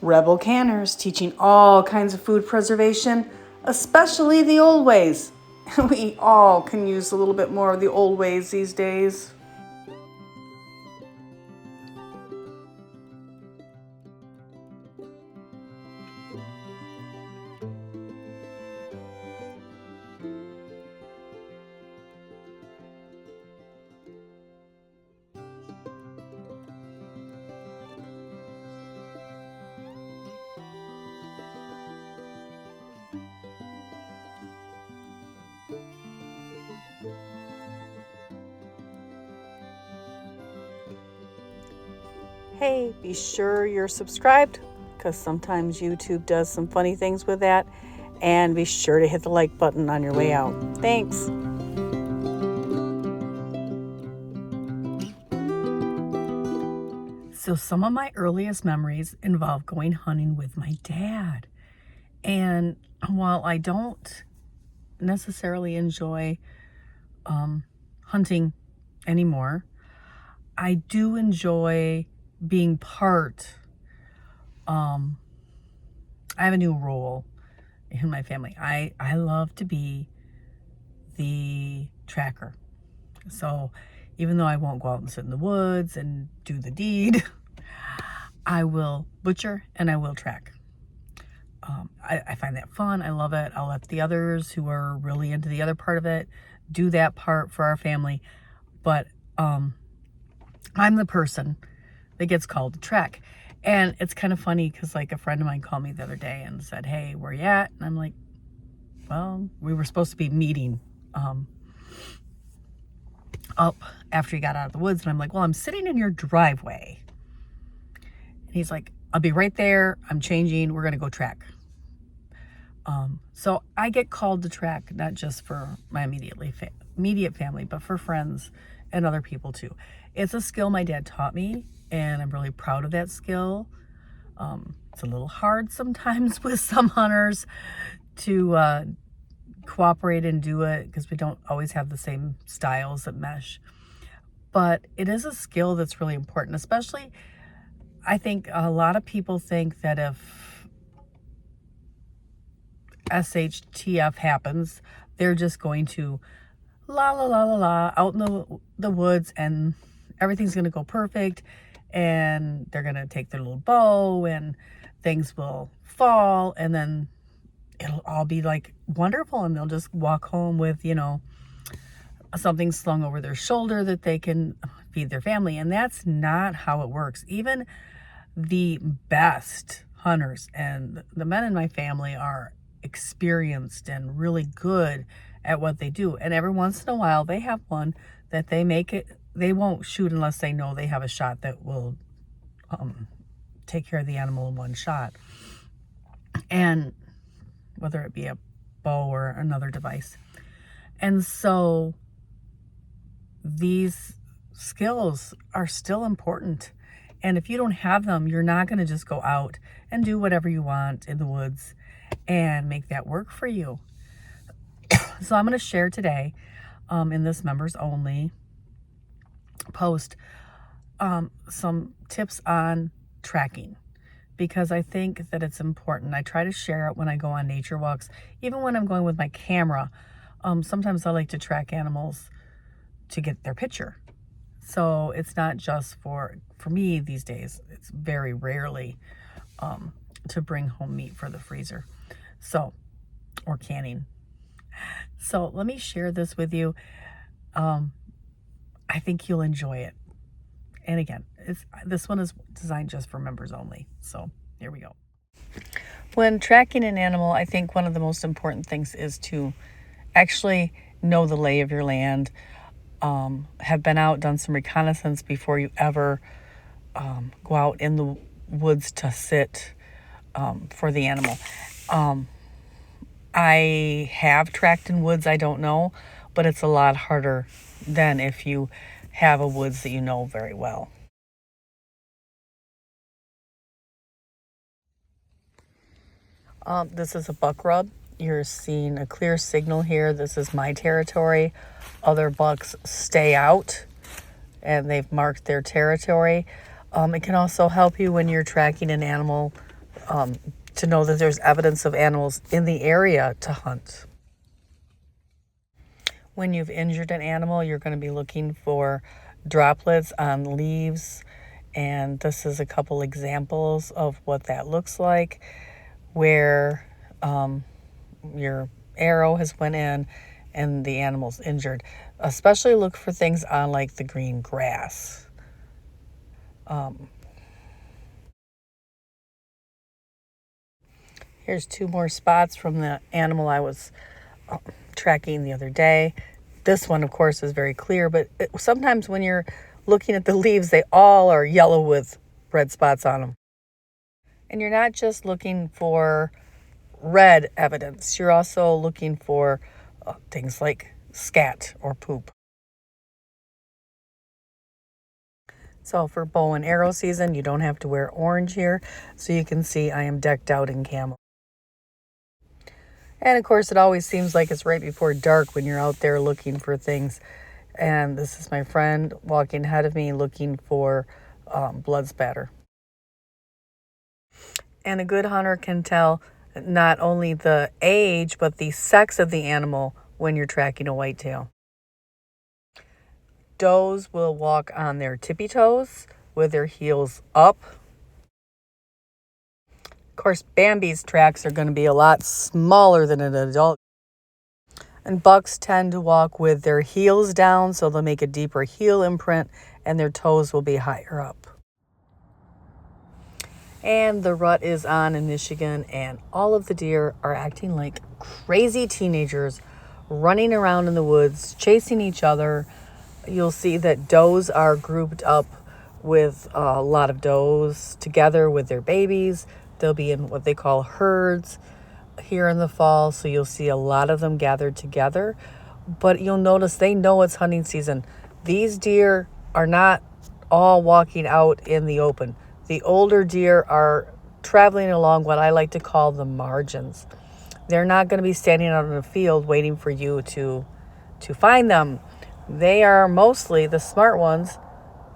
Rebel canners teaching all kinds of food preservation, especially the old ways. We all can use a little bit more of the old ways these days. Hey, be sure you're subscribed, because sometimes YouTube does some funny things with that. And be sure to hit the like button on your way out. Thanks. So some of my earliest memories involve going hunting with my dad. And while I don't necessarily enjoy hunting anymore, I do enjoy being part. I have a new role in my family. I love to be the tracker. So even though I won't go out and sit in the woods and do the deed, I will butcher and I will track. I find that fun. I love it. I'll let the others who are really into the other part of it do that part for our family. But I'm the person that gets called to track. And it's kind of funny because like a friend of mine called me the other day and said, "Hey, where you at?" And I'm like, well, we were supposed to be meeting up after he got out of the woods. And I'm like, well, I'm sitting in your driveway. And he's like, I'll be right there. I'm changing. We're going to go track. So I get called to track, not just for my immediate family, but for friends and other people too. It's a skill my dad taught me, and I'm really proud of that skill. It's a little hard sometimes with some hunters to cooperate and do it because we don't always have the same styles that mesh. But it is a skill that's really important, especially I think a lot of people think that if SHTF happens, they're just going to la la la la la out in the woods and everything's going to go perfect and they're going to take their little bow and things will fall and then it'll all be like wonderful and they'll just walk home with, something slung over their shoulder that they can feed their family. And that's not how it works. Even the best hunters and the men in my family are experienced and really good at what they do. And every once in a while they have one that they won't shoot unless they know they have a shot that will take care of the animal in one shot. And whether it be a bow or another device. And so these skills are still important. And if you don't have them, you're not going to just go out and do whatever you want in the woods and make that work for you. So I'm going to share today in this members only post some tips on tracking, because I think that it's important. I try to share it when I go on nature walks, even when I'm going with my camera. Sometimes I like to track animals to get their picture. So it's not just for me these days. It's very rarely to bring home meat for the freezer. Or canning. So let me share this with you. I think you'll enjoy it. And again, this one is designed just for members only. So here we go. When tracking an animal, I think one of the most important things is to actually know the lay of your land, have been out, done some reconnaissance before you ever go out in the woods to sit for the animal. I have tracked in woods I don't know, but it's a lot harder than if you have a woods that you know very well. This is a buck rub. You're seeing a clear signal here. This is my territory. Other bucks stay out and they've marked their territory. It can also help you when you're tracking an animal to know that there's evidence of animals in the area to hunt. When you've injured an animal, you're going to be looking for droplets on leaves, and this is a couple examples of what that looks like, where your arrow has went in and the animal's injured. Especially look for things on like the green grass. Here's 2 more spots from the animal I was tracking the other day. This one, of course, is very clear, but sometimes when you're looking at the leaves, they all are yellow with red spots on them. And you're not just looking for red evidence. You're also looking for things like scat or poop. So for bow and arrow season, you don't have to wear orange here. So you can see I am decked out in camo. And of course, it always seems like it's right before dark when you're out there looking for things. And this is my friend walking ahead of me looking for blood spatter. And a good hunter can tell not only the age, but the sex of the animal when you're tracking a whitetail. Does will walk on their tippy toes with their heels up. Of course, Bambi's tracks are going to be a lot smaller than an adult. And bucks tend to walk with their heels down, so they'll make a deeper heel imprint, and their toes will be higher up. And the rut is on in Michigan, and all of the deer are acting like crazy teenagers, running around in the woods, chasing each other. You'll see that does are grouped up with a lot of does together with their babies. They'll be in what they call herds here in the fall, so you'll see a lot of them gathered together. But you'll notice they know it's hunting season. These deer are not all walking out in the open. The older deer are traveling along what I like to call the margins. They're not going to be standing out in the field waiting for you to find them. They are mostly the smart ones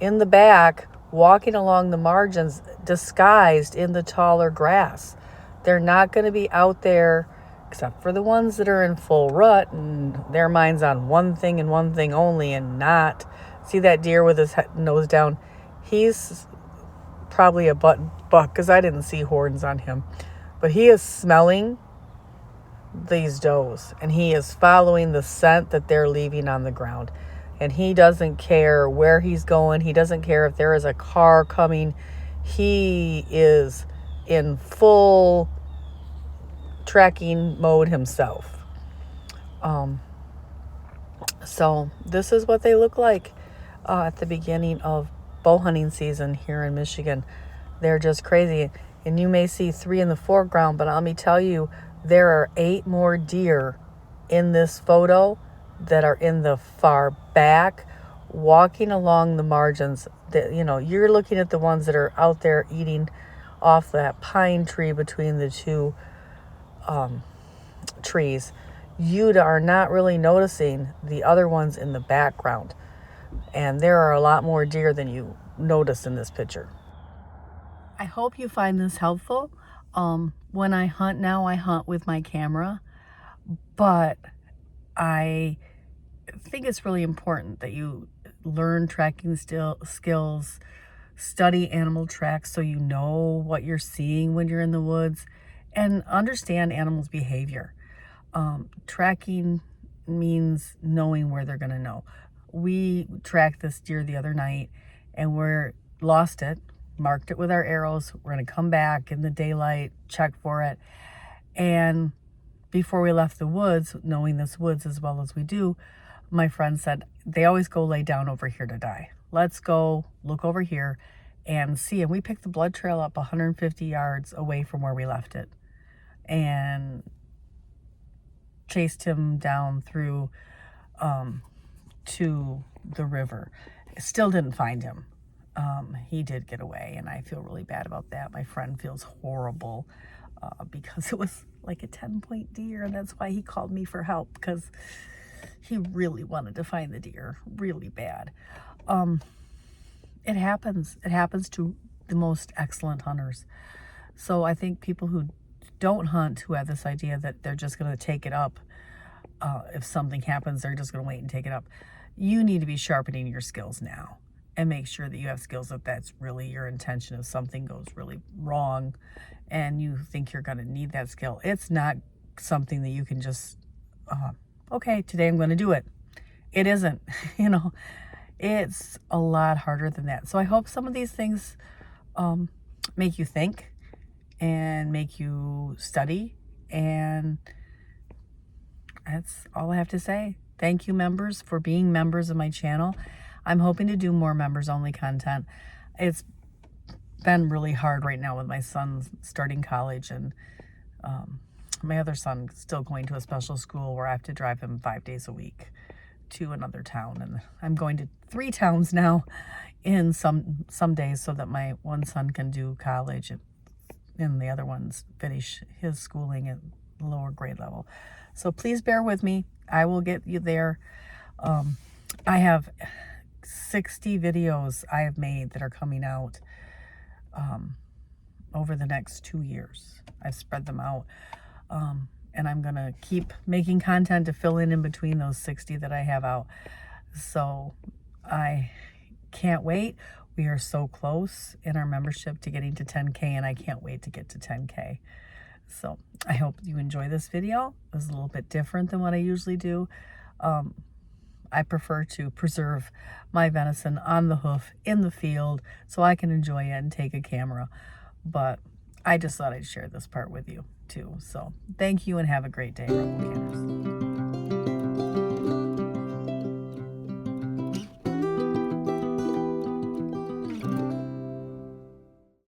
in the back, walking along the margins, disguised in the taller grass. They're not going to be out there, except for the ones that are in full rut and their mind's on one thing and one thing only, and not. See that deer with his nose down? He's probably a buck because I didn't see horns on him. But he is smelling these does, and he is following the scent that they're leaving on the ground. And he doesn't care where he's going. He doesn't care if there is a car coming. He is in full tracking mode himself. So this is what they look like at the beginning of bow hunting season here in Michigan. They're just crazy. And you may see 3 in the foreground, but let me tell you, there are 8 more deer in this photo that are in the far back, walking along the margins. That, you know, you're looking at the ones that are out there eating off that pine tree between the 2 trees. You are not really noticing the other ones in the background. And there are a lot more deer than you notice in this picture. I hope you find this helpful. When I hunt now, I hunt with my camera, but I think it's really important that you learn tracking skills, study animal tracks so you know what you're seeing when you're in the woods, and understand animals' behavior. Tracking means knowing where they're going to know. We tracked this deer the other night, and we're lost it, marked it with our arrows. We're going to come back in the daylight, check for it. And before we left the woods, knowing this woods as well as we do, my friend said, they always go lay down over here to die. Let's go look over here and see. And we picked the blood trail up 150 yards away from where we left it and chased him down through to the river. Still didn't find him. He did get away, and I feel really bad about that. My friend feels horrible. because it was like a 10-point deer, and that's why he called me for help, because he really wanted to find the deer really bad. It happens to the most excellent hunters. So I think people who don't hunt, who have this idea that they're just going to take it up, if something happens, they're just going to wait and take it up. You need to be sharpening your skills now and make sure that you have skills that that's really your intention. If something goes really wrong and you think you're going to need that skill, it's not something that you can just, okay, today I'm going to do it. It isn't, you know, it's a lot harder than that. So I hope some of these things make you think and make you study, and that's all I have to say. Thank you, members, for being members of my channel. I'm hoping to do more members only content. It's been really hard right now with my son starting college, and my other son still going to a special school where I have to drive him 5 days a week to another town, and I'm going to 3 towns now in some days, so that my one son can do college and the other one's finish his schooling at lower grade level. So please bear with me. I will get you there. I have 60 videos I have made that are coming out over the next 2 years. I've spread them out. And I'm gonna keep making content to fill in between those 60 that I have out. So I can't wait. We are so close in our membership to getting to 10K, and I can't wait to get to 10K. So I hope you enjoy this video. It was a little bit different than what I usually do. I prefer to preserve my venison on the hoof in the field so I can enjoy it and take a camera. But I just thought I'd share this part with you too. So thank you and have a great day, Rebel Canners.